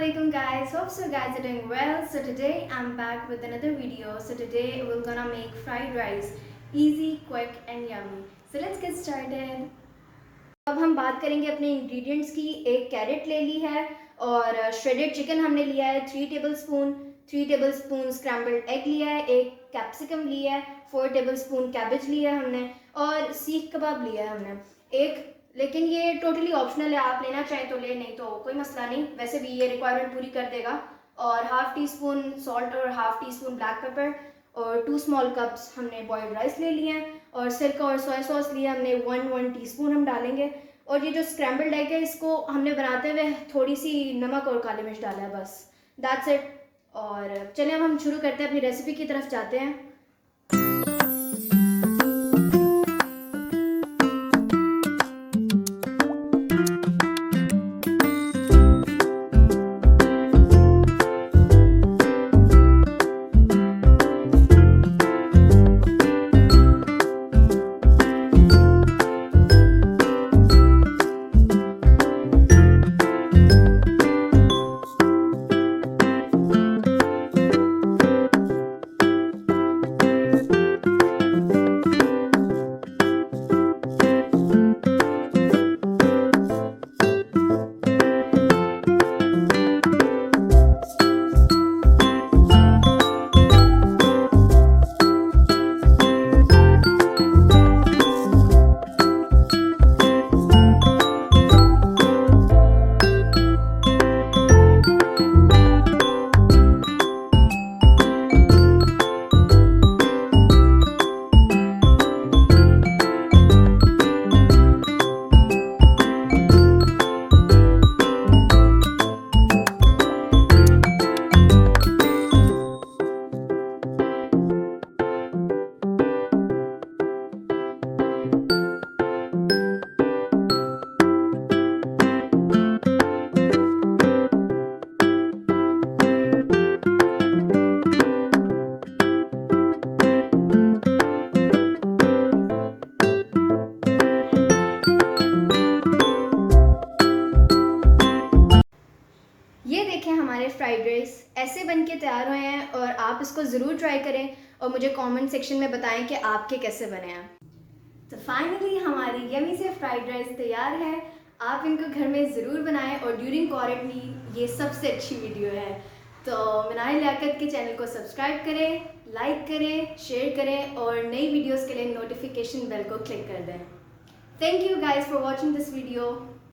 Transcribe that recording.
Assalamualaikum guys, hope so guys are doing well. So today I'm back with another video. So today we're gonna make fried rice, easy, quick and yummy. So let's get started. अब हम बात करेंगे अपने ingredients की। एक carat ले ली है और श्रेडेड चिकन हमने लिया है 3 टेबल स्पून स्क्रैम्बल्ड एग लिया है, एक कैप्सिकम लिया है, 4 टेबल स्पून कैबेज लिया है हमने और सीख कबाब लिया है हमने एक। लेकिन ये टोटली ऑप्शनल है, आप लेना चाहें तो ले, नहीं तो कोई मसला नहीं, वैसे भी ये रिक्वायरमेंट पूरी कर देगा। और हाफ़ टी स्पून सॉल्ट और half tea spoon black pepper और 2 स्मॉल कप्स हमने बॉइल्ड राइस ले लिए हैं और सिरका और सोया सॉस लिया हमने 1 टीस्पून हम डालेंगे। और ये जो स्क्रैम्बल्ड एग है इसको हमने बनाते हुए थोड़ी सी नमक और काली मिर्च डाला है, बस दैट्स इट। और चलिए अब हम शुरू करते हैं, अपनी रेसिपी की तरफ जाते हैं। ये देखें हमारे फ्राइड राइस ऐसे बन के तैयार हुए हैं और आप इसको ज़रूर ट्राई करें और मुझे कमेंट सेक्शन में बताएं कि आपके कैसे बने हैं। तो फाइनली हमारी यमी से फ्राइड राइस तैयार है। आप इनको घर में ज़रूर बनाएं और ड्यूरिंग क्वारंटीन ये सबसे अच्छी वीडियो है। तो मनाहिल लियाकत के चैनल को सब्सक्राइब करें, लाइक करें, शेयर करें और नई वीडियोज़ के लिए नोटिफिकेशन बेल को क्लिक कर दें। Thank you guys for watching this video.